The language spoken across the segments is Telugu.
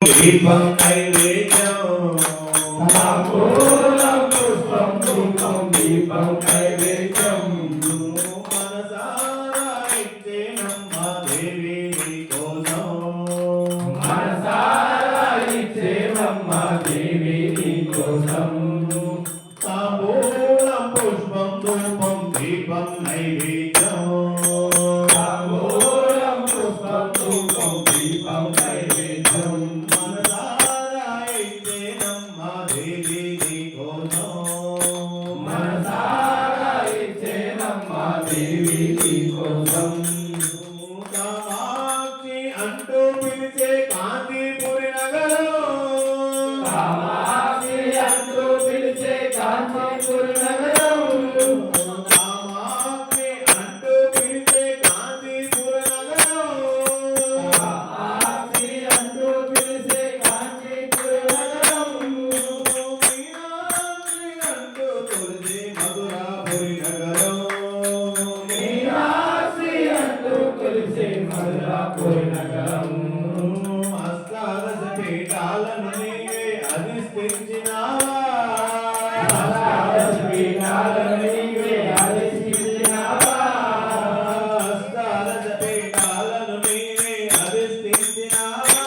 దీపం నైవేద్యం తాంబూలం పుష్పం ధూపం దీపం నైవేద్యం మనసారా ఇచ్చేనమ్మ దేవి నీకోసం మనసారా ఇచ్చేనమ్మ దేవి నీకోసం తాంబూలం పుష్పం ధూపం దీపం నైవేద్యం తాంబూలం పుష్పం ధూపం దీపం నైవేద్యం మనసారా ఇచ్చేనమ్మ దేవి నీకోసం మనసారా ఇచ్చేనమ్మ దేవి నీకోసం కామాక్షి అంటూ పిలిచే కాంచీపురి నగరం కామాక్షి అంటూ పిలిచే కాంచీపురి నగరం కామాక్షి అంటూ పిలిచే కాంచీపురి నగరం కామాక్షి అంటూ పిలిచే కాంచీపురి నగరం మీనాక్షి అంటూ పిలిచే మధురాపురి నగరం మీనాక్షి అంటూ పిలిచే మధురాపురి నగరం అష్టాదశ పీఠాలను నీవే అధిష్ఠించినావా అష్టాదశ పీఠాలను నీవే అధిష్ఠించినావా అష్టాదశ పీఠాలను నీవే అధిష్ఠించినావా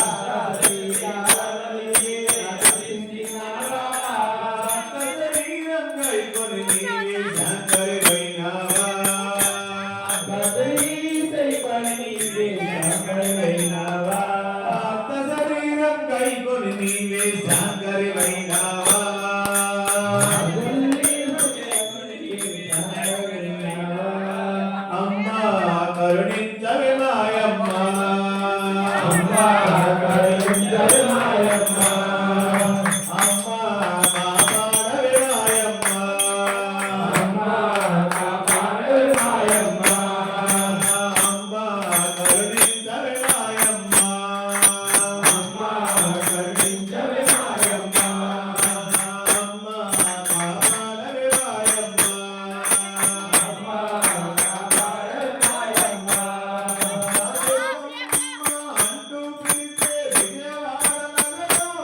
అష్టాదశ పీఠాలను నీవే అధిష్ఠించినావా శరీరం కైకొని నీవే శంకరుడైనావా శరీరం కైకొని నీవే శంకరుడైనావా అమ్మా కరుణించవే మాయమ్మ అమ్మా కరుణించవే మాయమ్మ అమ్మా కాపాడవే మాయమ్మ అమ్మా కాపాడవే మాయమ్మ అమ్మా కరుణించవే మాయమ్మ అమ్మా కరుణించవే మాయమ్మ అమ్మా కాపాడవే మాయమ్మ అమ్మా కాపాడవే మాయమ్మ అంటూ పిలిచే విజయవాడ నగరం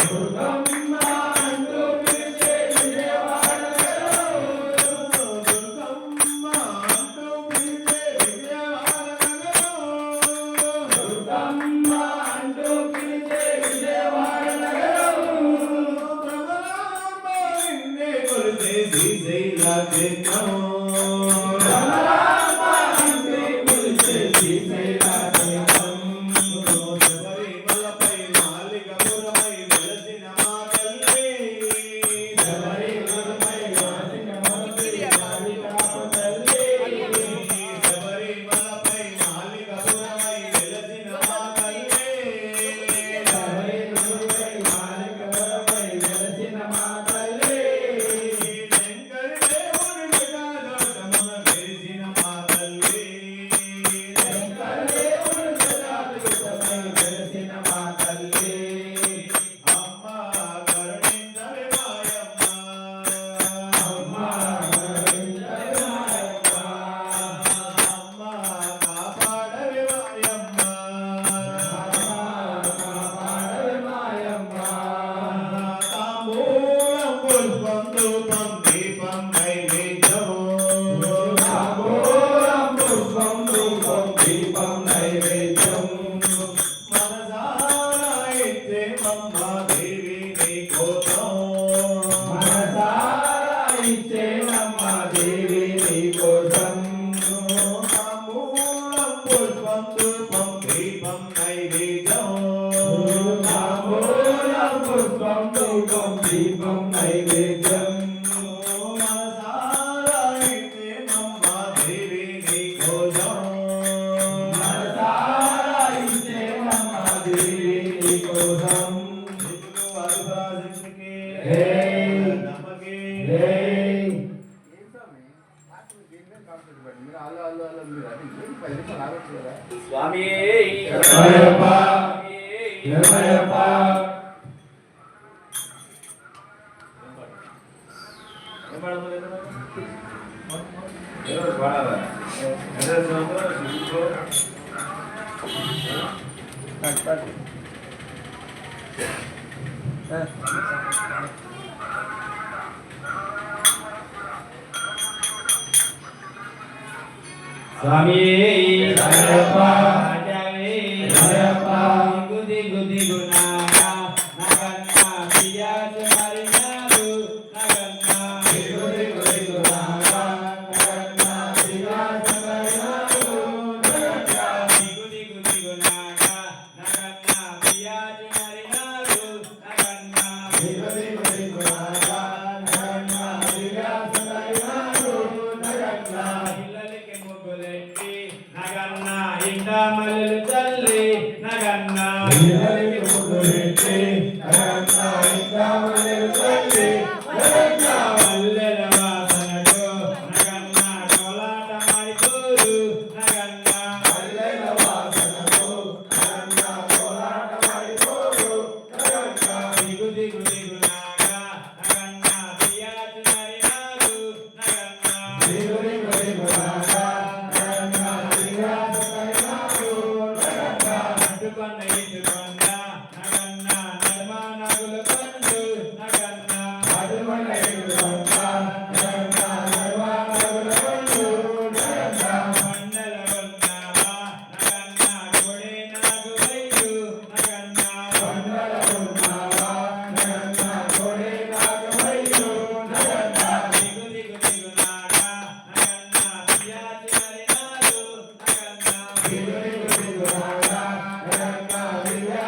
దుర్గమ్మ అంటూ పిలిచే విజయవాడ నగరం దుర్గమ్మ అంటూ పిలిచే విజయవాడ నగరం దుర్గమ్మ అంటూ పిలిచే విజయవాడ నగరం భ్రమరాంబ నిన్నే కొలిచే శ్రీశైల క్షేత్రం భ్రమరాంబ నిన్నే కొలిచే శ్రీశైల క్షేత్రం శబరిమలపై మాలికపురమై వెలసిన మా తల్లి శబరిమలపై వెలసిన మా తల్లి శబరిమలపై మాలికపురమై వెలసిన మా తల్లి శబరిమలపై మాలికపురమై వెలసిన మా తల్లి శంకరి దేవుని జటాజూటమున వెలిసిన మా తల్లి శంకరి దేవుని జటాజూటమున వెలిసిన మా తల్లి అమ్మా కరుణించవే మాయమ్మ అమ్మా కరుణించవే మాయమ్మ అమ్మా కాపాడవే మాయమ్మ అమ్మా కాపాడవే మాయమ్మ తాంబూలం పుష్పం ధూపం దీపం నైవేద్యం తాంబూలం పుష్పం ధూపం దీపం నైవేద్యం మనసారా ఇచ్చేమమ్మ దేవి నీకోసం మనసారా ఇచ్చేమమ్మ దేవి నీకోసం తాంబూలం పుష్పం ధూపం దీపం నైవేద్యం తాంబూలం పుష్పం ధూపం దీపం నైవేద్యం మనసారా ఇచ్చేమమ్మ దేవి నీకోసం మనసారా ఇచ్చేమమ్మ దేవి నీకోసం స్వామి శరణమయ్యప్ప స్వామి జయప్ప రాజావే జయప్ప గుది గుది గుణాగా నగన్నా పియాజ మరినాడు నగన్నా గుడి గుడి గుణాగా నగన్నా పియాజ మరినాడు నగన్నా గుది గుది గుణాగా నగన్నా పియాజ మరినాడు నగన్నా గుడి గుడి గుణాగా నగన్నా పియాజ మరినాడు నగన్నా పిల్లలకి ముగ్గులెట్టి నగన్నా ఇంట మల్లెలు చల్లి నగన్నా పిల్లలకి ముగ్గులెట్టి నగన్నా ఇంట మల్లెలు చల్లి నగన్నా మల్లెల వాసనకు నగన్నా కోలాట మాడిపోరు నగన్నా మల్లెల వాసనకు నగన్నా కోలాటమాడిపోరు నగన్నా దిగు దిగు దిగు నాగా నగన్నా పియాజు మరినాడు నగన్నా గుడి గుడి గుణాగా నగన్నా పియాజ మరినాడు నగన్నా అడ్డుకొండ ఇటుకొండ నగన్నా నడుమ నగుల పండు నగన్నా అడుమల ఎడుకొండ నగన్నా నడుమ నగుల పండు నగన్నా మండల ఉన్నావా నగన్నా కొడే నాగు వైరు నగన్నా కొండల ఉన్నావా నగన్నా కోడే నాగవైరు నగన్నా దిగు దిగు దిగు నాగా నగన్నా పియాజు మరినాడు నగన్నా గుడి గుడి గుణాగా నగన్నా పియాజ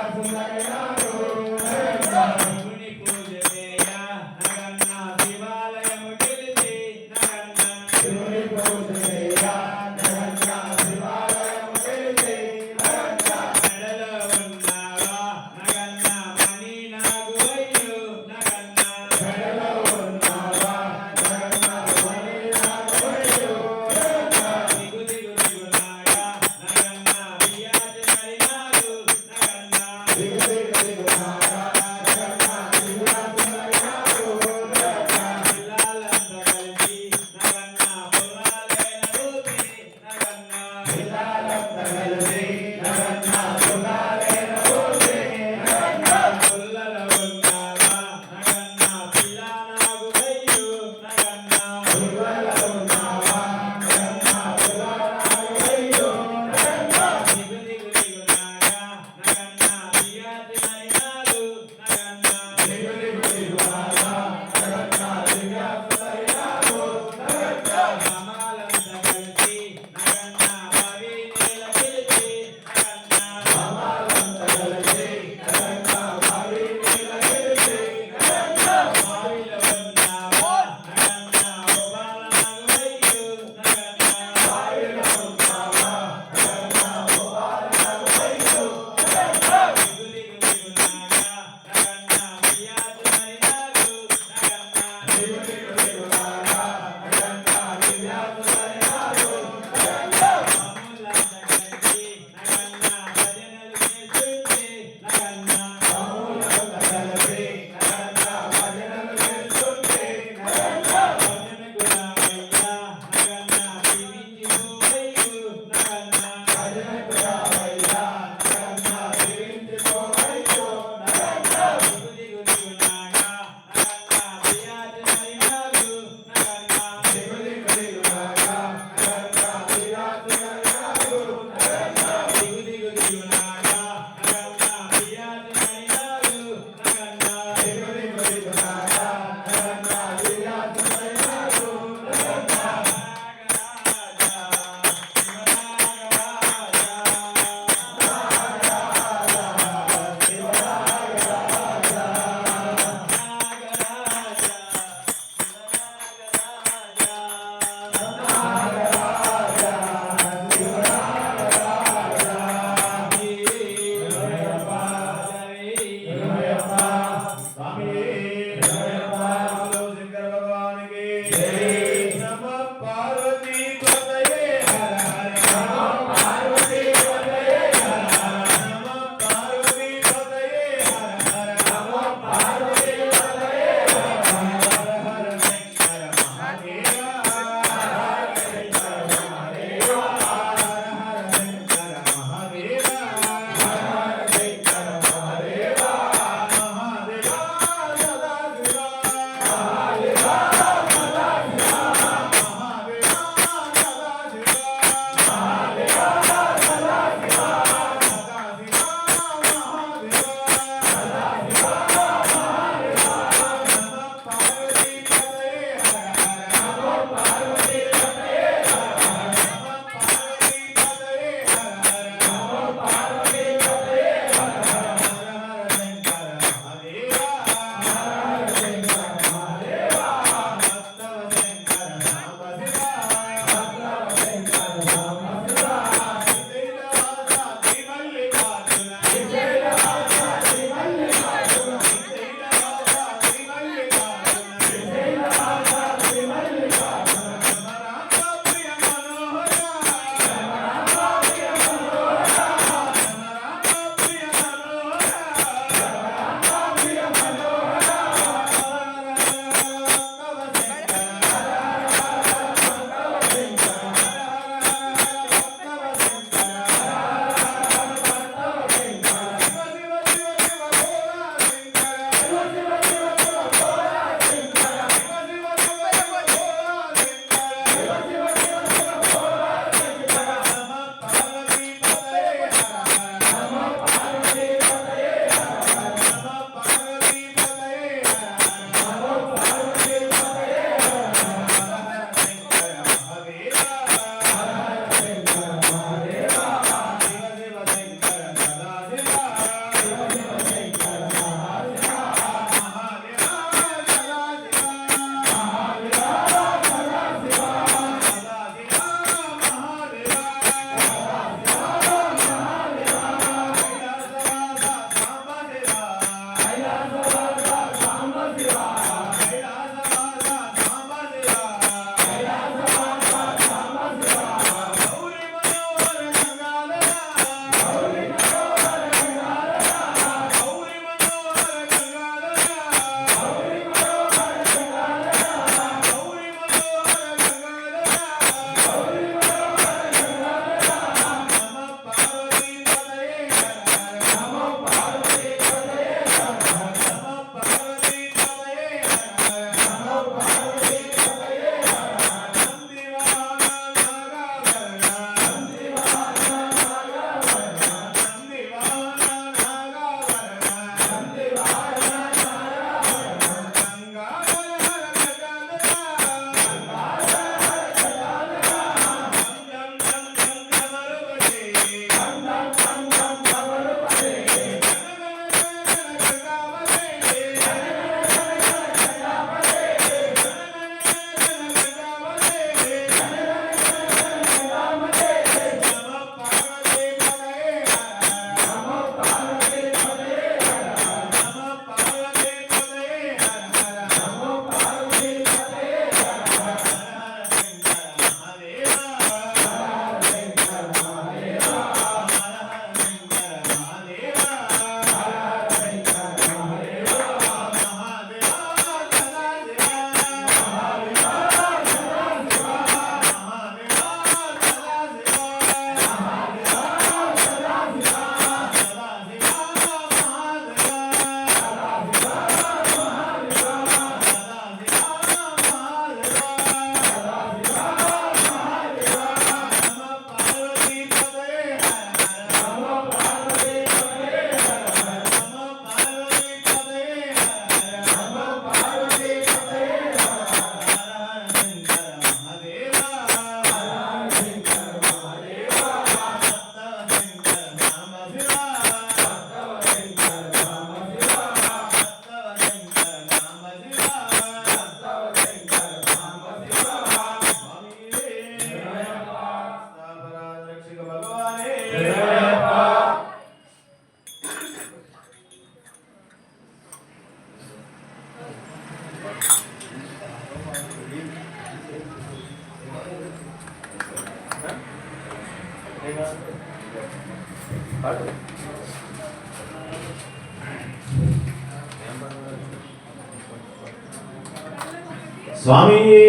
స్వామియే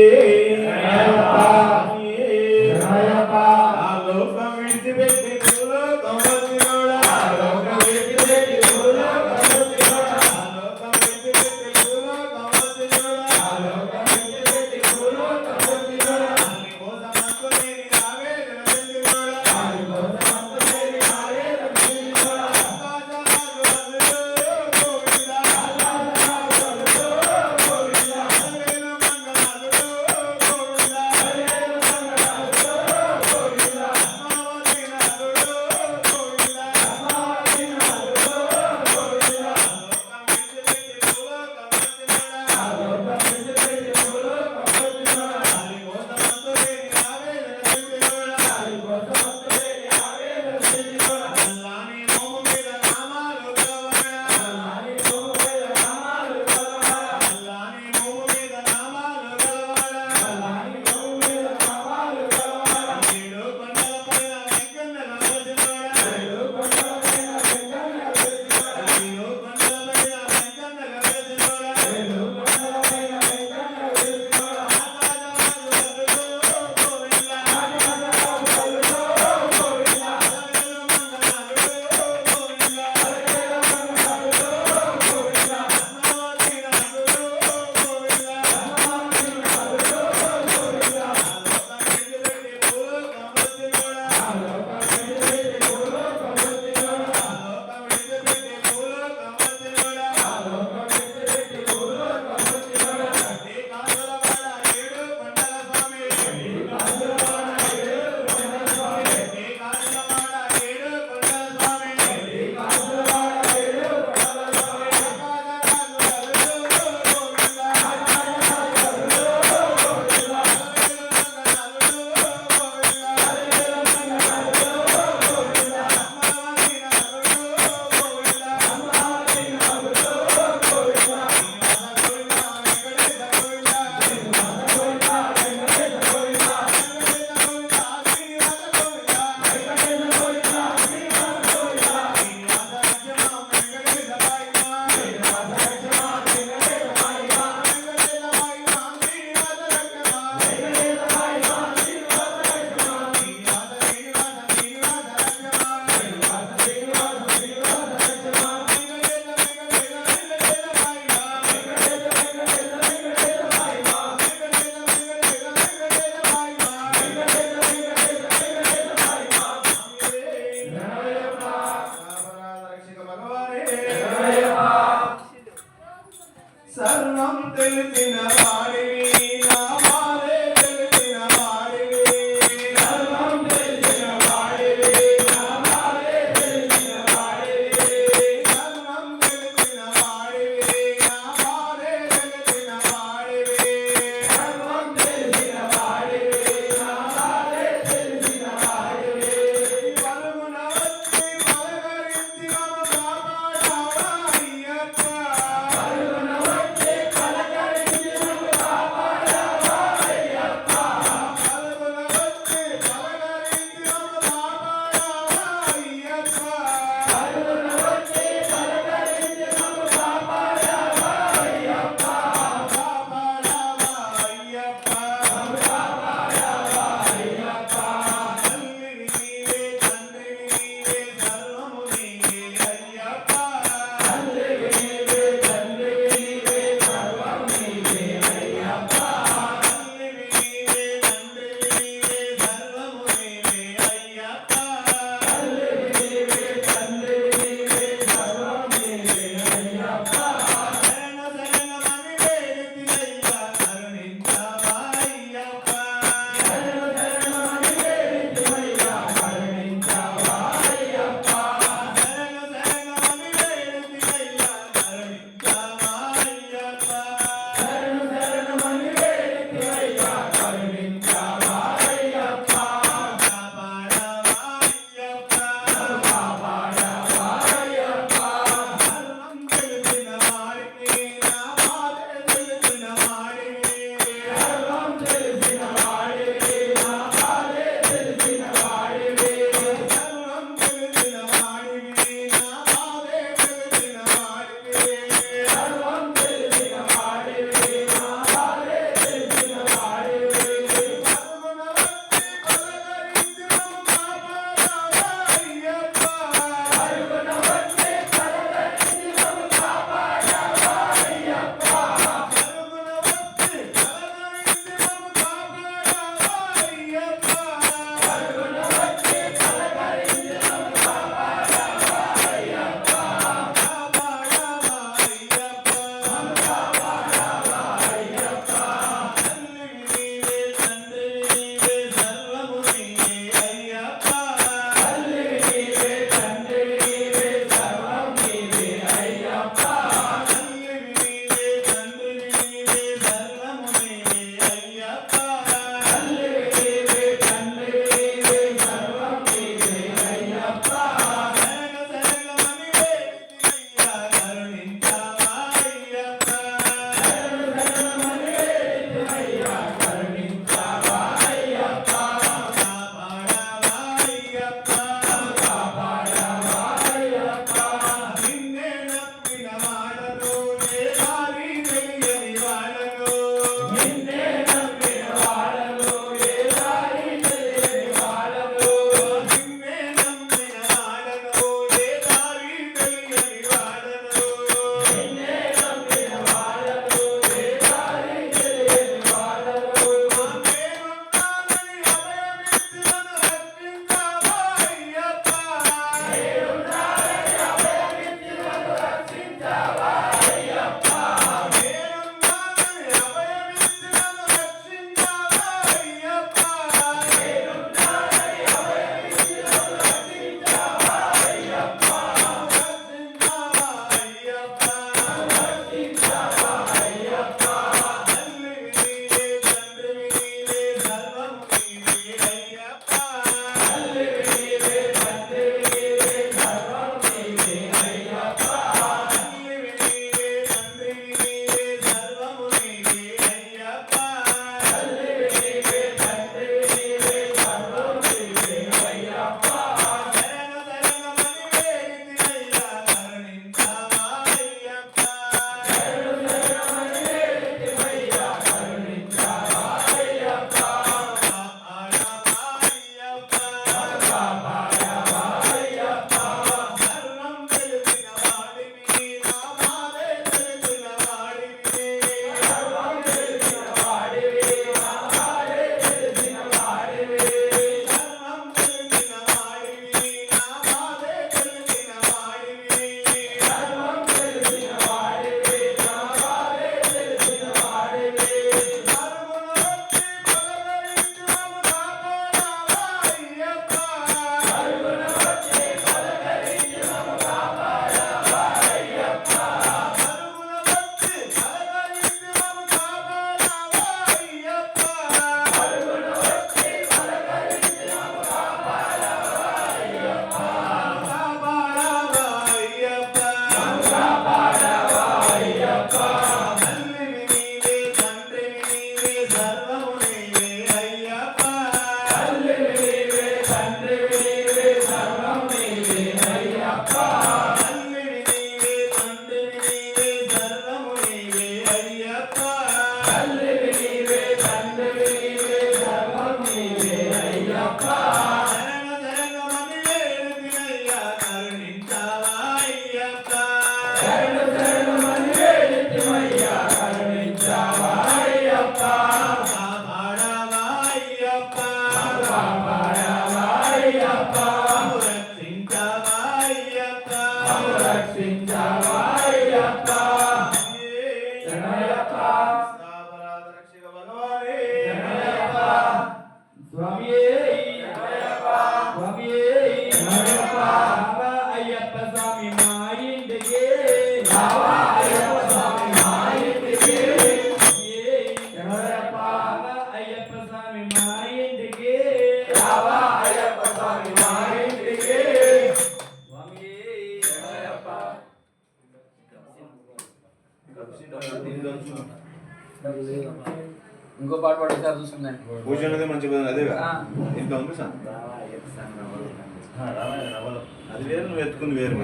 అయ్యప్ప ఆ లోకం విడిచిపెట్టి భూలోకం వచ్చినోడా ఆ లోకం విడిచిపెట్టి భూలోకం వచ్చినోడా ఆ లోకం విడిచిపెట్టి భూలోకం వచ్చినోడా ఆ లోకం విడిచిపెట్టి భూలోకం వచ్చినోడా నీ కోసం అనుకునేది ఆవేదన చెందినోడా వారి కోసం అంతలేని ఆవేదన చెందినోడా ఆకాశరాజు అల్లుడు గోవిందా గోవిందా అల్లవేల మంగళాలుడు రక్షించావా అయ్యప్ప శరణయ్యప్ప స్థావరాధ రక్షక భగవానే శరణయ్యప్ప స్వామియే శరణయ్యప్ప స్వామియే శరణయ్యప్ప రావా అయ్యప్ప స్వామి మా ఇంటికి రావా అయ్యప్ప స్వామి మా ఇంటికి స్వామియే శరణయ్యప్ప రావా అయ్యప్ప స్వామి మా ఇంటికి రావా అయ్యప్ప స్వామి మా ఇంటికి స్వామియే శరణయ్యప్ప ఇంకో పాట పాడేసారి చూస్తుందండి పూజ అనేది మంచి పదం అదేగా ఆ. ఇంట్లో ఉంది సార్ అది వేరు నువ్వు ఎత్తుకుంది వేరు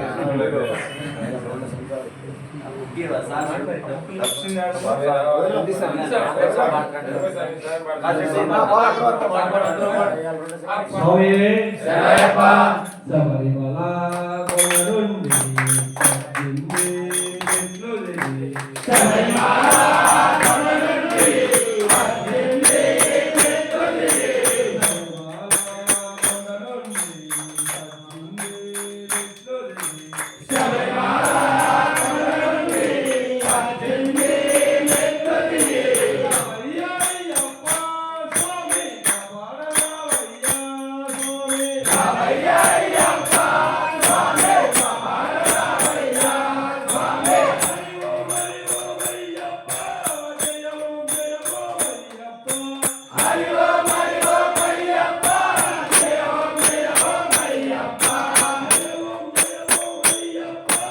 స్వామియే శరణయ్యప్ప శబరిమల కోరుండి పద్దింది మెట్లులెల్లి శబరిమల కోరుండి పద్దింది మెట్లులెల్లి శబరిమల కోరుండి పద్దింది మెట్లులెల్లి అయ్యప్ప స్వామి కాపాడవయ్యా స్వామి అయ్యప్ప స్వామి కాపాడవయ్యా స్వామి హరి ఓం అయ్యప్ప జయ ఓం అయ్యప్ప హరి ఓం అయ్యప్ప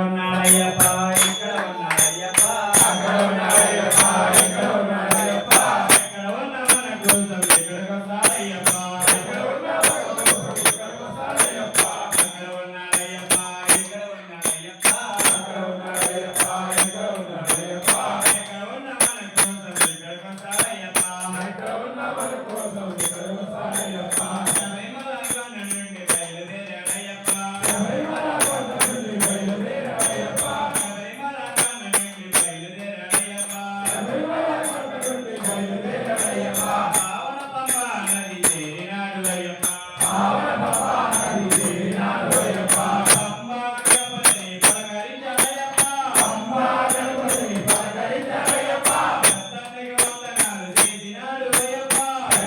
ఉన్నాడయ్యప్ప ఇక్కడ ఉన్నాడయ్యప్ప అక్కడ ఉన్నాడయ్యప్ప ఇక్కడ ఉన్నాడయ్యప్ప ఎక్కడ ఉన్న మన కోసం ఇక్కడికి వస్తాడయ్యప్ప ఇక్కడ ఉన్న మన కోసం ఇక్కడికి వస్తాడయ్యప్ప అక్కడ ఉన్నాడయ్యప్ప ఇక్కడ ఉన్నాడయ్యప్ప అక్కడ ఉన్నాడయ్యప్ప ఇక్కడ ఉన్నాడయ్యప్ప ఎక్కడ ఉన్న మన కోసం ఇక్కడికి వస్తాడయ్యప్ప ఇక్కడ ఉన్న మన కోసం ఇక్కడికి వస్తాడయ్యప్ప శబరిమల కొండ నుండి బయలుదేరాడయ్యప్ప శబరిమల కొండ నుండి బయలుదేరాడయ్యప్ప శబరిమల కొండ నుండి బయలుదేరాడయ్యప్ప శబరిమల కొండ నుండి బయలుదేరాడయ్యప్ప పావన పంబా నది చేరినాడు అయ్యప్ప పావన పంబా నది చేరినాడు అయ్యప్ప పంబా గణపతిని పలకరించాడయ్యప్ప పంబా గణపతిని పలకరించాడయ్యప్ప దత్తనికి వందనాలు చేసినాడు అయ్యప్ప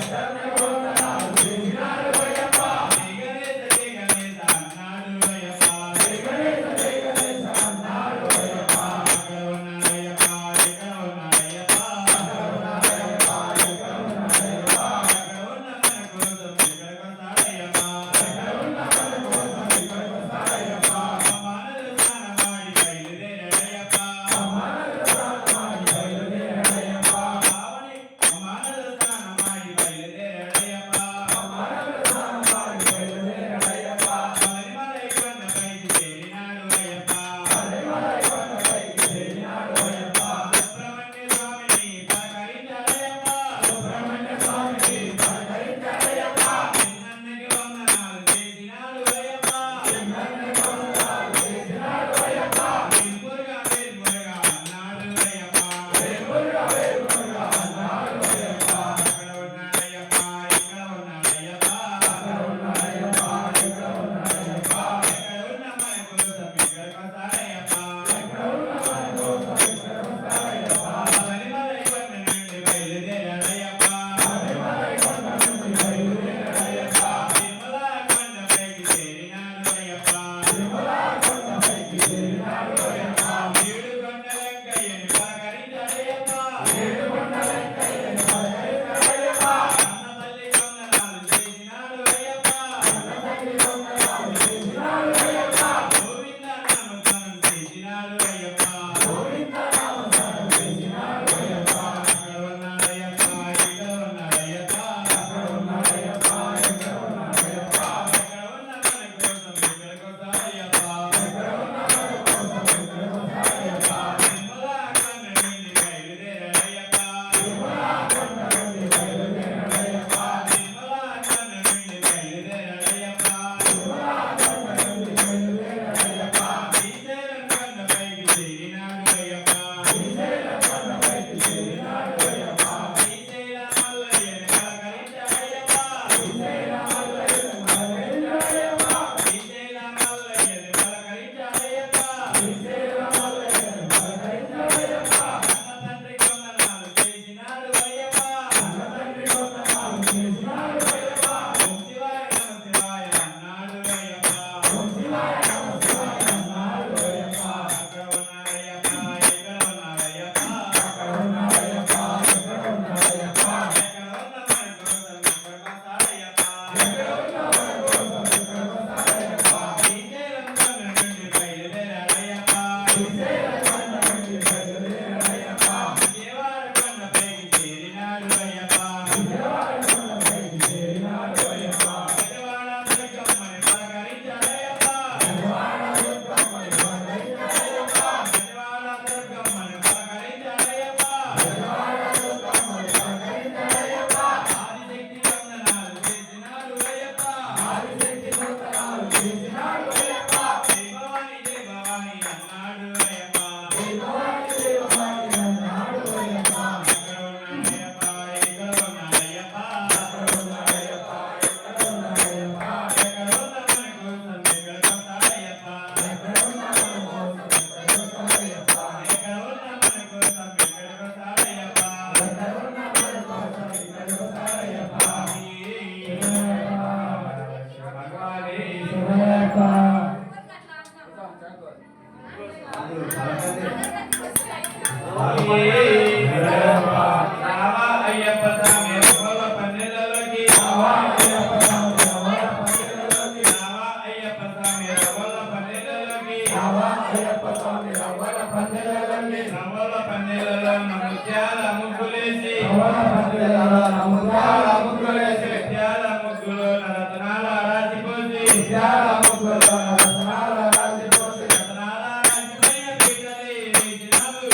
దత్తనికి వందనాలు చేసినాడు అయ్యప్ప దిగనేత దిగనేత అన్నాడు అయ్యప్ప జై గణేశ జై గణేశ అన్నాడు అయ్యప్ప అక్కడ ఉన్నాడయ్యప్ప ఇక్కడ ఉన్నాడయ్యప్ప అక్కడ ఉన్నాడయ్యప్ప ఇక్కడ ఉన్నాడయ్యప్ప అక్కడ ఉన్న మన కోసం ఇక్కడికి వస్తాడయ్యప్ప ఇక్కడ ఉన్న మన కోసం ఇక్కడికి వస్తాడయ్యప్ప మానవ స్నానమాడి బయలుదేరాడయ్యప్ప మానవ స్నానమాడి బయలుదేరాడయ్యప్ప పావని మానవ స్నానమాడి బయలుదేరాడయ్యప్ప మానవ స్నానమాడి బయలుదేరాడయ్యప్ప శబరిమల కొండపైకి చేరినాడు అయ్యప్ప శబరిమల కొండపైకి చేరినాడు అయ్యప్ప సుబ్రహ్మణ్య స్వామిని పలకరించాడయ్యప్ప సుబ్రహ్మణ్య స్వామిని పలకరించాడయ్యప్ప చిన్నన్నకి వందనాలు చేసినాడు అయ్యప్ప చిన్నన్నకి వందనాలు చేసినాడు అయ్యప్ప వేల్మురుగా వేల్మురుగా అన్నాడు అయ్యప్ప వేల్మురుగా వేల్మురుగా అన్నాడు అయ్యప్ప అక్కడ ఉన్నాడయ్యప్ప ఇక్కడ ఉన్నాడయ్యప్ప అక్కడ ఉన్నాడయ్యప్ప ఇక్కడ ఉన్నాడయ్యప్ప ఎక్కడ ఉన్న మన కోసం ఇక్కడికి వస్తాడయ్యప్ప ఇక్కడ ఉన్న మన కోసం ఇక్కడికి వస్తాడయ్యప్ప శబరిమల కొండ నుండి బయలుదేరాడయ్యప్ప శబరిమల కొండ నుండి బయలుదేరాడయ్యప్ప తిరుమల కొండపైకి చేరినాడు అయ్యప్ప తిరుమల కొండపైకి చేరినాడు అయ్యప్ప ఏడు కొండలంకయ్యని పలకరించాడయ్యప్ప ఏడుకొండలెక్కయ్యని పలకరించాడయ్యప్ప అన్నమల్లి వందనాలు చేసినాడు అయ్యప్ప అన్నతల్లి వందనాలు చేసినాడు అయ్యప్ప గోవింద నామస్మరణ చేసినాడు అయ్యప్ప గోవింద నామస్మరణ చేసినాడు అయ్యప్ప అక్కడ ఉన్నాడయ్యప్ప ఇక్కడ ఉన్నాడయ్యప్ప అక్కడ ఉన్నాడయ్యప్ప ఇక్కడ ఉన్నాడయ్యప్ప ఎక్కడ ఉన్న మన కోసం ఇక్కడికి వస్తాడయ్యప్ప ఇక్కడ ఉన్న మన కోసం ఇక్కడికి వస్తాడయ్యప్ప తిరుమల కొండ నుండి బయలుదేరాడయ్యప్ప తిరుమల కొండ నుండి బయలుదేరాడయ్యప్ప తిరుమల కొండ నుండి బయలుదేరాడయ్యప్ప తిరుమల కొండ నుండి బయలుదేరాడయ్యప్ప శ్రీశైలం కొండపైకి చేరినాడు అయ్యప్ప శ్రీశైలం కొండపైకి చేరినాడు అయ్యప్ప శ్రీశైల మల్లయ్యని పలకరించాడయ్యప్ప శ్రీశైల మల్లయ్యని పలకరించాడయ్యప్ప శ్రీశైల మల్లయ్యని పలకరించాడయ్యప్ప శ్రీశైల మల్లయ్యని పలకరించాడయ్యప్ప అన్న తండ్రి వందనాలు చేసినాడు అయ్యప్ప అన్నతండ్రి వందనాలు చేసినాడు అయ్యప్ప ఓం శివాయ నమ శివాయ అన్నాడు అయ్యప్ప ఓం శివాయ నమ శివాయ అన్నాడు అయ్యప్ప అక్కడ ఉన్నాడయ్యప్ప ఇక్కడ ఉన్నాడయ్యప్ప అక్కడ ఉన్నాడయ్యప్ప ఇక్కడ ఉన్నాడయ్యప్ప ఎక్కడ ఉన్న మన కోసం ఇక్కడికి వస్తాడయ్యప్ప ఎక్కడ ఉన్న మన కోసం ఇక్కడికి వస్తాడయ్యప్ప శ్రీశైలం కొండ నుండి బయలుదేరాడయ్యప్ప శ్రీశైలం కొండ నుండి బయలుదేరాడయ్యప్ప విజయవాడ కొండపైకి చేరినాడు అయ్యప్ప విజయవాడ కొండపైకి చేరినాడు అయ్యప్ప విజయవాడ దుర్గమ్మని పలకరించాడయ్యప్ప విజయవాడ దుర్గమ్మని పలకరించాడయ్యప్ప విజయవాడ దుర్గమ్మని పలకరించాడయ్యప్ప విజయవాడ దుర్గమ్మని పలకరించాడయ్యప్ప ఆదిశక్తి వందనాలు చేసినాడు అయ్యప్ప ఆదిశక్తి వందనాలు చేసినాడు అయ్యప్ప జై భవాని అన్నాడు అయ్యప్ప జై భవాని జై భవాని అన్నాడు అయ్యప్ప అక్కడ ఉన్నాడయ్యప్ప ఇక్కడ ఉన్నాడయ్యప్ప అక్కడ ఉన్నాడయ్యప్ప ఇక్కడ ఉన్నాడయ్యప్ప ఎక్కడ ఉన్న మన కోసం ఇక్కడికి వస్తాడయ్యప్ప ఎక్కడ ఉన్న మన కోసం ఇక్కడికి వస్తాడయ్యప్ప ఎక్కడ ఉన్న మన కోసం ఇక్కడికి వస్తాడయ్యప్ప ఎక్కడ ఉన్న మన కోసం ఇక్కడికి వస్తాడయ్యప్ప భగవానే శివయ్యప్ప రావా అయ్యప్ప స్వామి రవ్వల పన్నెలలోకి రావా అయ్యప్ప స్వామి రవ్వల పల్లెలలోకి అయ్యప్ప స్వామి రవ్వల పన్నెలలోకి రావా అయ్యప్ప రవ్వల పందిళ్ళలోని రవ్వల పందిళ్ళలో ముత్యాల ముగ్గులేసి ముత్యాల ముగ్గులో రతనాల రాసిపోసి రతనాల రాసిపైన పీటలే వేసినావు.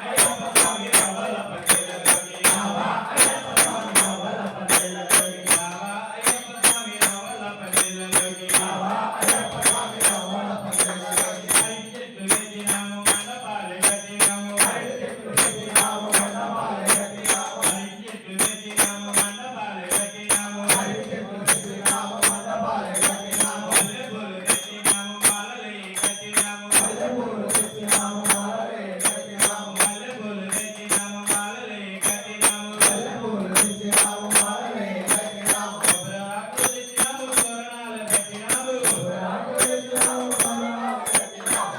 అయ్యప్ప స్వామి రవ్వల పందిళ్ళలోకి రావా. అయ్యప్ప స్వామి రవ్వల పందిళ్ళలోకి రావా. అయ్యప్ప స్వామి రవ్వల పందిళ్ళలోకి రావా. అయ్యప్ప స్వామి రవ్వల పందిళ్ళలోకి అరటి చెట్లు వేసినాము మండపాలు కట్టినాము. అరటి చెట్లు వేసినాము మండపాలు కట్టినాము. అరటి చెట్లు వేసినాము మండపాలు కట్టినాము. అరటి చెట్లు వేసినాము మండపాలు కట్టినాము. మల్లెపూలు తెచ్చినాము మాలలే కట్టినాము. మల్లెపూలు తెచ్చినాము మాలలే కట్టినాము. మల్లెపూలు తెచ్చినాము మాలలే కట్టినాము. మల్లెపూలు తెచ్చినాము మాలలే కట్టినాము. కొబ్బరాకు తెచ్చినాము తోరణాలు కట్టినాము. కొబ్బరాకు తెచ్చినాము తోరణాలు కట్టినాము.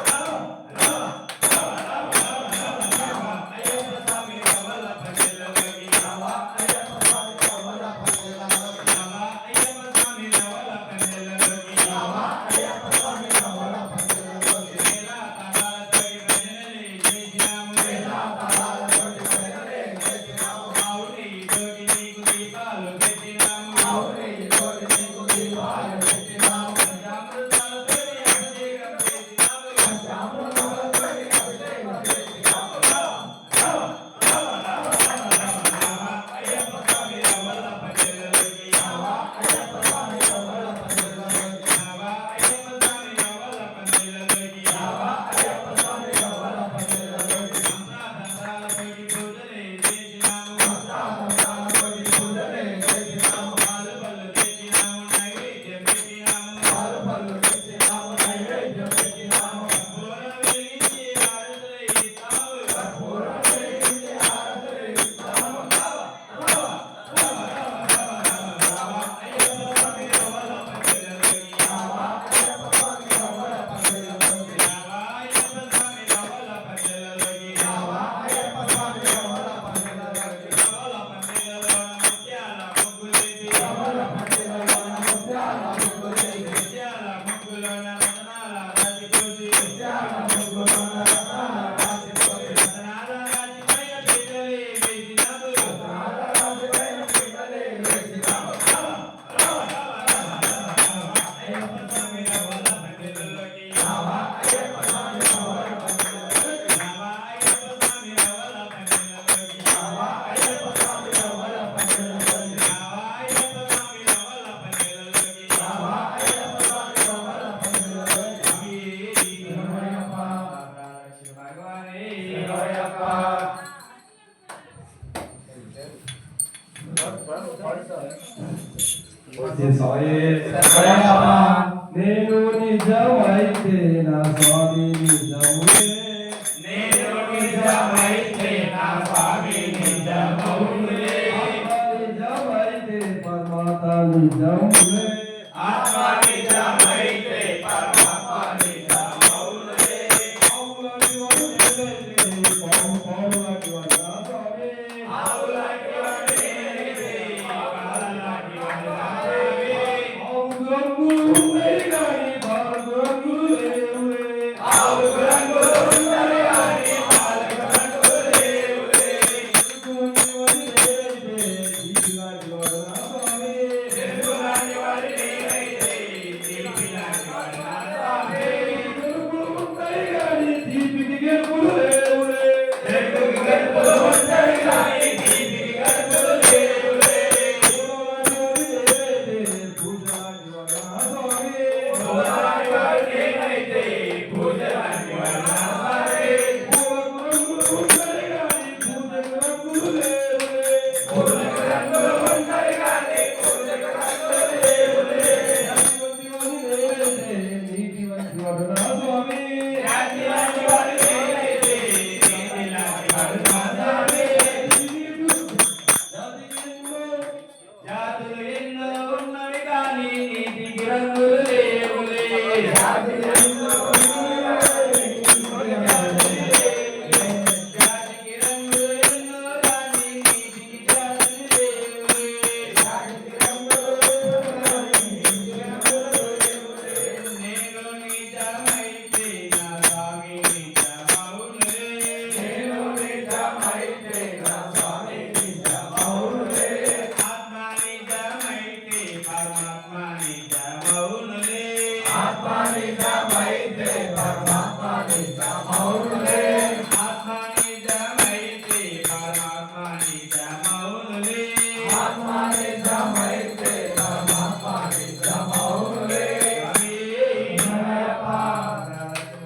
అయ్యప్ప స్వామి రవ్వల పందిళ్ళలోకి రావా. అయ్యప్ప స్వామి రవ్వల పందిళ్ళలోకి రావా. అయ్యప్ప స్వామి రవ్వల పందిళ్ళలోకి రావా. అయ్యప్ప స్వామి రవ్వల పందిళ్ళలోకి వేల తాళాలతోటి భజనలే చేసినాము. వేల తాళాలతోటి భజనలే చేసినాము. ఆవుని తోటి నీకు దీపాలు పెట్టినాము. ఆవుని తోటి నీకు దీపాలు పెట్టినాము. పంచామృతాలతోటి అభిషేకం చేసినాము. పంచామృతాలతోటి అభిషేకం చేసినాము. అయ్యప్ప స్వామి రవ్వల పందిళ్ళలోకి రావా. అయ్యప్ప స్వామి రవ్వల పందిళ్ళలోకి రావా. అయ్యప్ప స్వామి రవ్వల పందిళ్ళలోకి రావా. అయ్యప్ప స్వామి రవ్వల పందిళ్ళలోకి మంత్రాతంత్రాలతోటి పూజలే చేసినాము. మంత్రాతంత్రాలతోటి పూజలే చేసినాము. పాలు పళ్ళు తెచ్చినాము నైవేద్యం పెట్టినాము. పాలు పళ్ళు తెచ్చినాము నైవేద్యం పెట్టినాము. కర్పూరం వెలిగించి హారతులు ఇస్తాము. కర్పూరం వెలిగించి హారతులు ఇస్తాము. అయ్యప్ప స్వామి రవ్వల పందిళ్ళలోకి రావా. అయ్యప్ప స్వామి రవ్వల పందిళ్ళలోకి రావా. అయ్యప్ప స్వామి రవ్వల పందిళ్ళలోకి రావా. అయ్యప్ప స్వామి రవ్వల పందిళ్ళలోకి రవ్వల పందిళ్ళలోన ముత్యాల ముగ్గులేసి రవ్వల పందిళ్ళలోన ముత్యాల ముగ్గులేసి ముత్యాల ముగ్గులోన రతనాల రాసిపోసి ముత్యాల ముగ్గులోన రతనాల రాసిపోసి రతనాల రాసిపైన పీటలే వేసినాము. రతనాల రాసిపైన పీటలే వేసినాము. అయ్యప్ప స్వామి రవ్వల పందిళ్ళలోకి రావా. అయ్యప్ప స్వామి రవ్వల పందిళ్ళలోకి రావా. అయ్యప్ప స్వామి రవ్వల పందిళ్ళలోకి రావా. అయ్యప్ప స్వామి రవ్వల పందిళ్ళలోకి రావా. అయ్యప్ప స్వామి రవ్వల పందిళ్ళలోకి రావా. అయ్యప్ప స్వామి రవ్వల పందిళ్ళలోకి స్వామి శరణమయ్యప్ప. భగవానే శరణమయ్యప్ప. నేను నిజమైతే నా స్వామి నిజములే. నేను నిజమైతే నా స్వామి నిజమౌనులే. నిజమైతే పరమాత్మ నిజములే. ఆత్మ నిజమైతే పరమాత్మ నిజమౌనులే. ఆవులాంటి వాడు నేనైతే పావులాంటి వాడు నా స్వామి. ఆవులాంటి వాడు నేనైతే పాలలాంటి వాడు నా స్వామి. ఆవు రంగులు ఉన్నాయి కానీ పాలకు రంగులు లేవులే. ఆవు రంగులు ఉన్నవి కానీ పాలకు రంగులు లేవులే. ఇటువంటి వాడు నేనైతే తీపిలాంటి వాడు నా స్వామి. తెలుగులాంటి వాడు నేనైతే తీపిలాంటి వాడు నా స్వామి. గెలుపులు ఉంటాయి కానీ తీపికి గెలుపులు లేవులే. తెలుగుకి గెలుపులు ఉంటాయి కానీ తీపికి గెలుపులు లేవులే. పూలలాంటి వాడు నేనైతే పూజలాంటి వాడు నా స్వామి. పరమాత్మ నిజమౌనులే ఆత్మ నిజమైతే పరమాత్మ నిజమౌనులే ఆత్మ నిజమైతే పరమాత్మ నిజమౌనులే ఆత్మ నిజమైతే పరమాత్మ నిజమౌనులే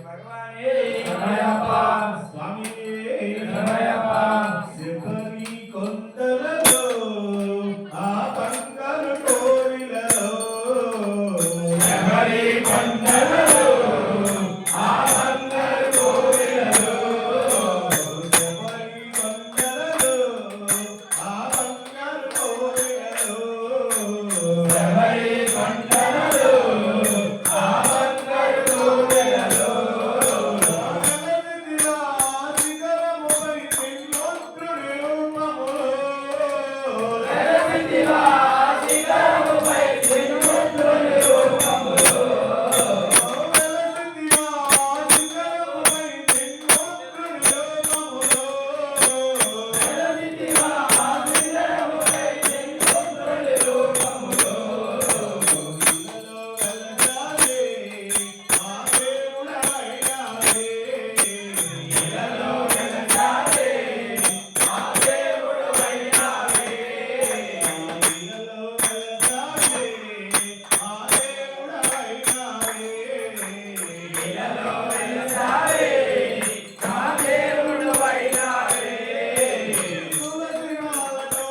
భగవానే శరణయ్యప్ప స్వామి శరణయ్యప్ప శబరి కొండలలో ఆ బంగారు కోవిలలో శబరి కొండలలో ఆ బంగారు కోవెలలో శబరి కొండలలో ఆ బంగారు కోవిలలో శబరి కొండలలో ఆ బంగారు కోవెలలో జగదిరా శిఖరముపై త్రిలోక్రుని రూపములో శిలా శిఖరముపై త్రిమూర్తుని రూపములో వెలసిదిరా శిఖరముపై త్రిలోక్రుని రూపములో శిలా శిఖరముపై త్రిమూర్తుని రూపములో ఇలలో వెలసాలే ఆ దేవుడు అయినావే ఇలలో వెలసాలే ఆ దేవుడు అయినావే ఇలలో వెలసాలే ఆ దేవుడు అయినావే ఇలలో వెలసాలే ఆ దేవుడు అయినావే తులసి మాలను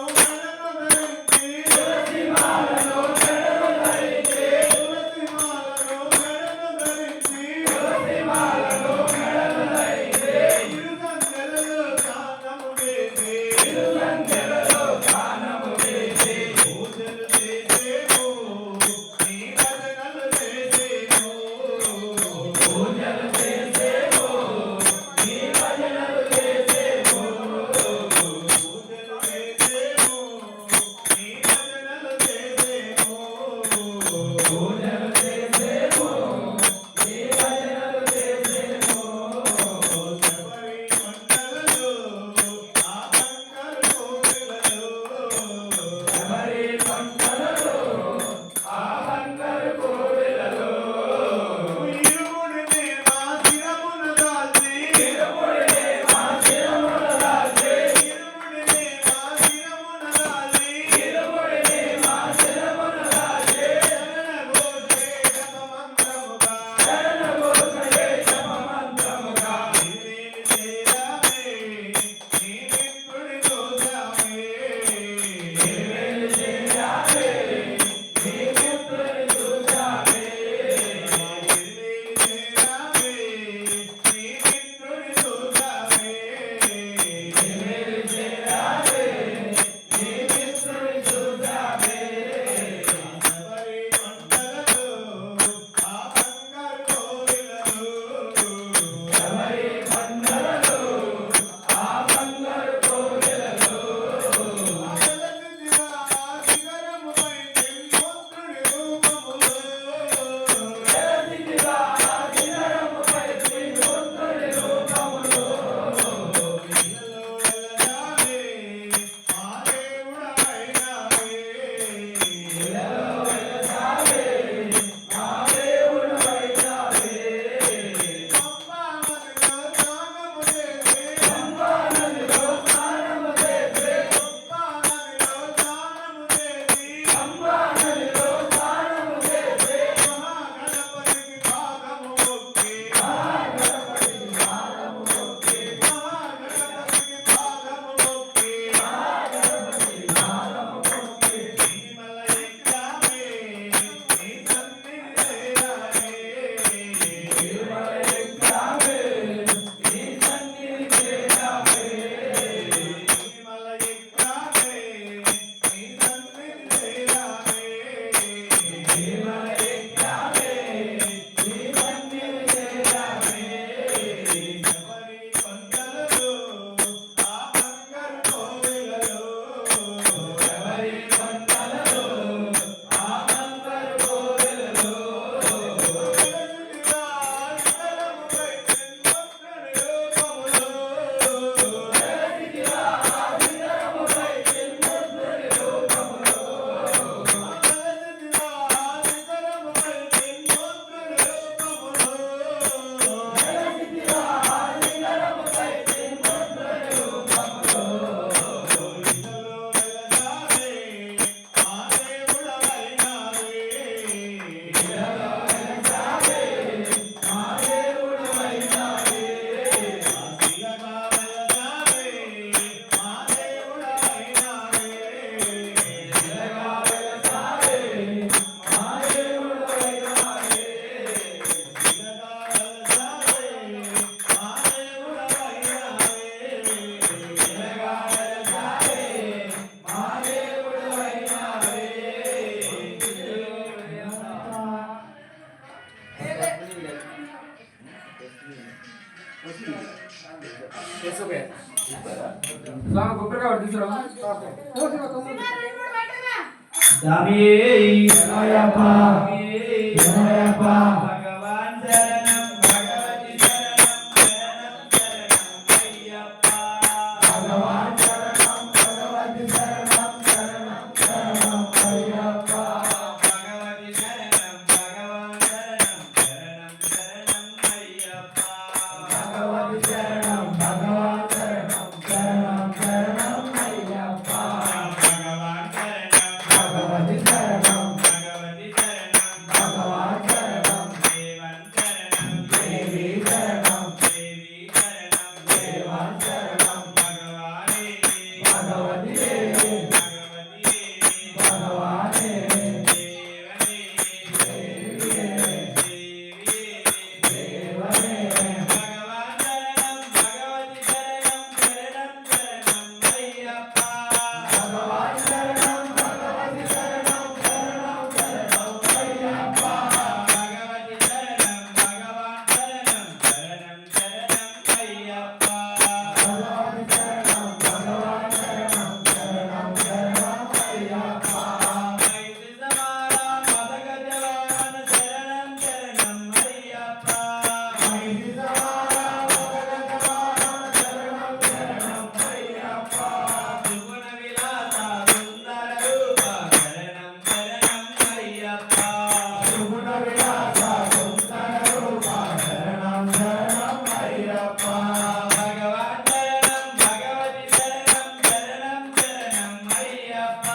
మెడను ధరించి తులసి మాలను మెడను ధరించి ఇరుగంచెలలో స్నానము చేసి తిరుగంచెలలో స్నానము చేసి పూజలు చేసేము నీ భజనలు చేసేము పూజలు చేసేమో నీ భజనలు చేసేమో పూజలు చేసేము నీ భజనలు చేసేము పూజలు చేసేమో నీ భజనలు చేసేమో శబరి కొండలలో ఆ బంగారు కోవెలలో శబరి కొండలలో ఆ బంగారు కోవెలలో ఇరుముడిని మా శిరమున దాల్చి తిరుముడిని మా శిరమున దాల్చి ఇరుముడిని మా శిరమున దాల్చి తిరుముడిని మా శిరమున దాల్చి శరణఘోషే జపమంత్రముగా శరణఘోషయే జపమంత్రముగా నివేలి చేరామే నీ మిత్రుడి చూసామే నివేలు చేరావే నీ మిత్రుని చూసావే నివేలి చేరామే నీ మిత్రుడి చూసామే నివేలు చేరావే నీ మిత్రుని చూసావే శబరి కొండలలో ఆ బంగారు కోవెలలో శబరి కొండలలో ఆ బంగారు కోవెలలో వెలసిదిరా శిఖరముపై త్రిమూర్తుని రూపములో శిలా శిఖరముపై త్రిమూర్తుని రూపములో ఇలలో వెలసాలే ఆ దేవుడు అయినావే ఇలలో వెలసావే ఆ దేవుడు అయినావే పంపానదిలో స్నానము చేసి పంపానదిలో స్నానము చేసి పంపానదిలో స్నానము చేసి పంపానదిలో స్నానము చేసి మహాగణపతికి పాదము మొక్కి మహాగణపతికి పాదము మొక్కి మహాగణపతికి పాదము మొక్కి మహాగణపతికి పాదము మొక్కి తిరుమల ఎక్కామే నీ సన్నిధి చేరామే తిరుమల ఎక్కావే నీ సన్నిధి చేరావే తిరుమల ఎక్కామే నీ సన్నిధి చేరామే తిరుమల ఎక్కావే నీ సన్నిధి చేరావే శబరి కొండలలో ఆ బంగారు కోవెలలో శబరి కొండలలో ఆ బంగారు కోవెలలో వెలసిదిరా శిఖరముపై త్రిమూర్తుని రూపములో శిలా శిఖరముపై త్రిమూర్తుని రూపములో వెలసిదిరా తీసుకుపోయా స్వామి కొబ్బరికాయ ఒకటి తీసుకురా స్వామి శరణయ్యప్ప శరణయ్యప్ప భగవాన్ శరణం భగవతి శరణం శరణం శరణం అయ్యప్ప భగవాన్ శరణం భగవతి శరణం శరణం శరణం అయ్యప్ప భగవతి శరణం భగవాన్ శరణం శరణం శరణం అయ్యప్ప భగవతి శరణం భగవాన్ శరణం శరణం శరణం అయ్యప్ప భగవాన్ శరణం భగవతి శరణం భగవతి శరణం భగవాన్ శరణం దేవన్ శరణం దేవి శరణం దేవి శరణం దేవన్ శరణం భగవానే భగవతి దేవి భగవతి భగవానే దేవనే దేవియే దేవనే భగవాన్ శరణం భగవతి శరణం శరణం శరణం అయ్యప్ప భగవాన్ శరణం భగవతి శరణం శరణం శరణం అయ్యప్ప భగవతి శరణం భగవాన్ శరణం శరణం శరణం అయ్యప్ప భగవతి శరణం భగవాన్ శరణం శరణం శరణం అయ్యప్ప ఐదు సమారా పదగజవాన శరణం శరణం అయ్యప్ప ఐది సమారా భగవతవాహన శరణం శరణం అయ్యప్ప సుగుణ విలాస సుందర రూప శరణం శరణం అయ్యప్ప సుగుణ విలాస సుందర రూప శరణం శరణం అయ్యప్ప భగవాన్ శరణం భగవతి శరణం శరణం శరణం అయ్యప్ప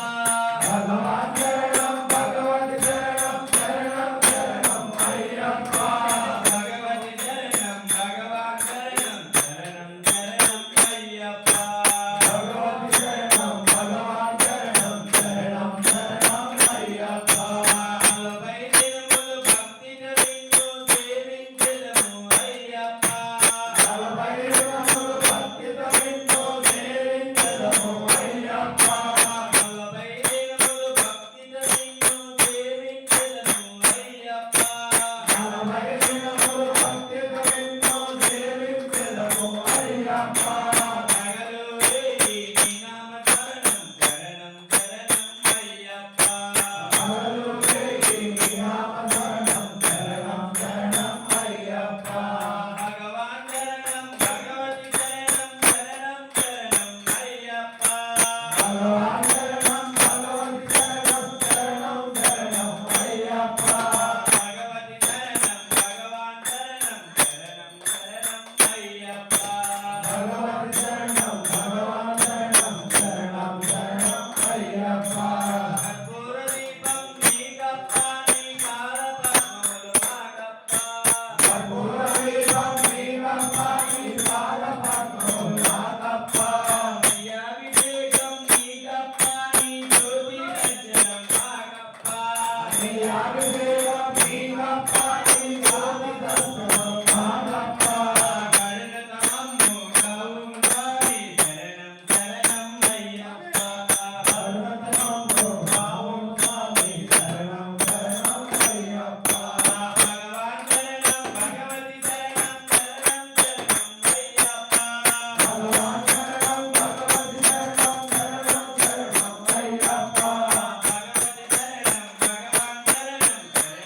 భగవాన్ శరణం భగవతి శరణం శరణం శరణం అయ్యప్ప భగవతి శరణం భగవాన్ శరణం శరణం శరణం అయ్యప్ప భగవతి శరణం భగవాన్ శరణం శరణం శరణం అయ్యప్ప నలభై దినములు భక్తి జరించు సేవించెదము అయ్యప్ప నలభై దినములు భక్తితో వింటూ సేవించెదము అయ్యప్ప నలభై దినములు భక్తి జరించు సేవించెదము అయ్యప్ప నలభై దినములు భక్తితో వింటూ సేవించెదము అయ్యప్ప నగలు వేయి నీ నామ శరణం శరణం శరణం అయ్యప్ప అమలు వేయి నీ నామ శరణం శరణం శరణం అయ్యప్ప భగవాన్ శరణం భగవతి శరణం శరణం శరణం అయ్యప్ప భగవాన్ శరణం భగవతి శరణం శరణం శరణం అయ్యప్ప భగవతి శరణం భగవాన్ శరణం శరణం శరణం అయ్యప్ప భగవతి శరణం భగవాన్ శరణం శరణం శరణం అయ్యప్ప కర్పూర దీపం నీకప్ప నీ పాదపద్మములు మాకప్ప కర్పూర దీపం నీకప్ప నీ పాదపద్మములు నాకప్ప అభిషేకం నీకప్ప నీ జ్యోతి దర్శనం మాకప్ప నీ అభిషేకం నీకప్ప నీ జ్యోతి దర్శనం నాకప్ప కరుణతమమ్ము కౌముదారి శరణం శరణం అయ్యప్ప సర్వతమము భావం స్వామి శరణం శరణం అయ్యప్ప భగవాన్ శరణం భగవతి శరణం శరణం శరణం అయ్యప్ప భగవాన్ శరణం భగవతి శరణం శరణం శరణం అయ్యప్ప భగవతి శరణం భగవాన్ శరణం శరణం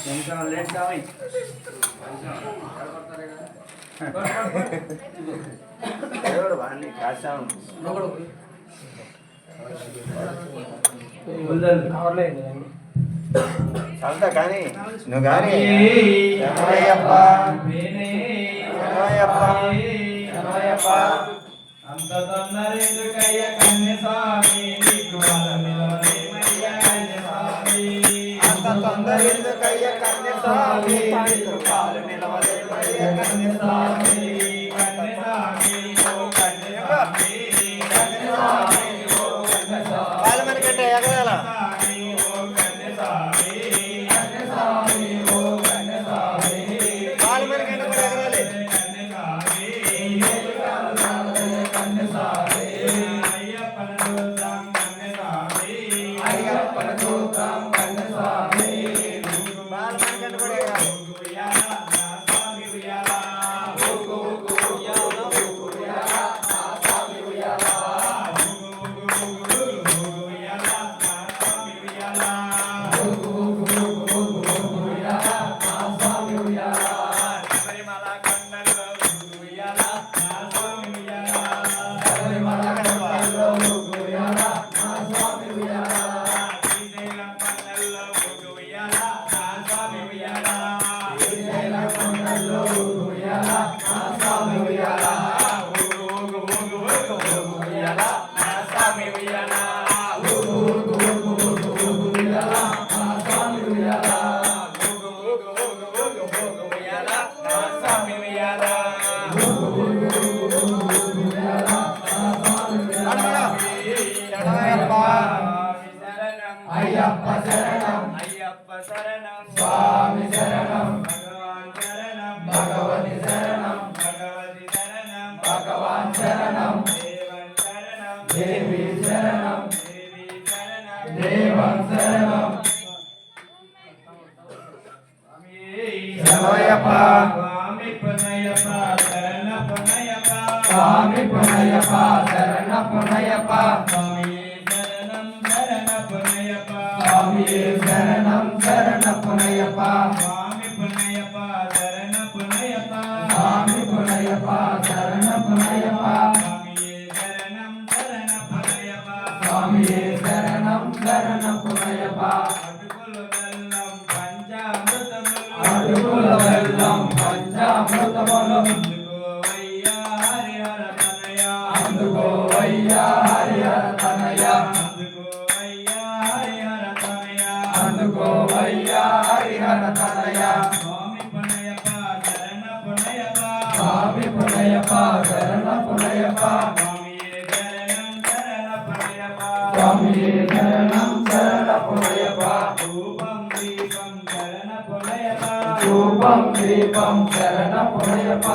కొంచెం లేట్ కావాలి దేవుడు వాడిని కాశాము చల్తా కానీ నువ్వు కానీ అంత తొందరెందుకయ్య కన్య స్వామి నీకు వరమిలోనేమయ్య కన్య స్వామి అంత తొందరెందుకయ్య కన్య స్వామి నీకు పాలు నిలవలేమయ్య కన్య స్వామి కన్య స్వామి ఓ కన్య స్వామి కన్య స్వామి ఓ కన్య స్వామి పాలు మనకంటే ఎగరాల స్వామి ఓ కన్య స్వామి కన్య స్వామి ఓ కన్య స్వామి పాలు మనకంటే కూడా ఎగరాలి కన్య స్వామి అయ్యప్పన చూద్దాం కన్య స్వామి అయ్యప్పన చూద్దాం కన్య స్వామి పాలు మనకంటే కూడా ఎగరాలి ఉయ్యాల నా స్వామి ఉయ్యాల ఊగు ఊగు ఉయ్యాల ఊగు ఉయ్యాల నా స్వామి ఉయ్యాల ఊగు ఊగు ఊగు ఉయ్యాల నా స్వామి ఉయ్యాల ఊగు ఊగు ఊగు ఉయ్యాల నా స్వామి ఉయ్యాల శబరిమల కొండల్లో ఊగు ఉయ్యాల నా స్వామి ఉయ్యాల శబరిమల కొండల్లో ఊగు ఉయ్యాల నా స్వామి ఉయ్యాల శ్రీశైలం కొండల్లో ఊగు ఉయ్యాల నా స్వామి ఉయ్యాల శ్రీశైలం కొండల్లో ఊగు ఉయ్యాల నా స్వామి ఉయ్యాల ఊగు ఊగు ఊగు ఊగు ఊగు ఉయ్యాల నా స్వామి ఉయ్యాల ఊగు ఊగు ఊగు ఊగు ఊగు ఉయ్యాల నా స్వామి ఉయ్యాల ఊగు ఊగు ఊగు ఊగు ఊగు ఉయ్యాల నా స్వామి ఉయ్యాల ఊగు ఊగు ఊగు ఊగు ఊగు ఉయ్యాల నా స్వామి ఉయ్యాల అయ్యప్ప శరణం అయ్యప్ప శరణం స్వామి శరణం భగవాన్ శరణం భగవతి శరణం భగవతి శరణం భగవాన్ శరణం దేవన్ శరణం దేవి శరణం దేవి శరణం దేవన్ శరణం శరణయ్యప్ప స్వామి పునయ్యప్ప శరణ పునయ్యప్ప స్వామి పునయ్యప్ప శరణ పునయ్యప్ప స్వామి శరణం శరణ పునయ్యప్ప స్వామి శరణం శరణ పునయ్యప్ప స్వామి పునయ్యప్ప శరణ పునయ్యప్ప స్వామి పునయ్యప్ప శరణ పునయ్యప్ప స్వామి శరణం శరణ పునయ్యప్ప అటుకుల బెల్లం పంచామృతములు అందుకోవయ్యా హరిహర తనయ అందుకోవయ్యా హరిహర తనయ స్వామి పునయ్యప్ప శరణ పునయ్యప్ప స్వామి పునయ్యప్ప శరణ పునయ్యప్ప స్వామి శరణం శరణ పునయ్యప్ప ధూపం దీపం శరణ పునయ్యప్ప ధూపం దీపం శరణ పునయ్యప్ప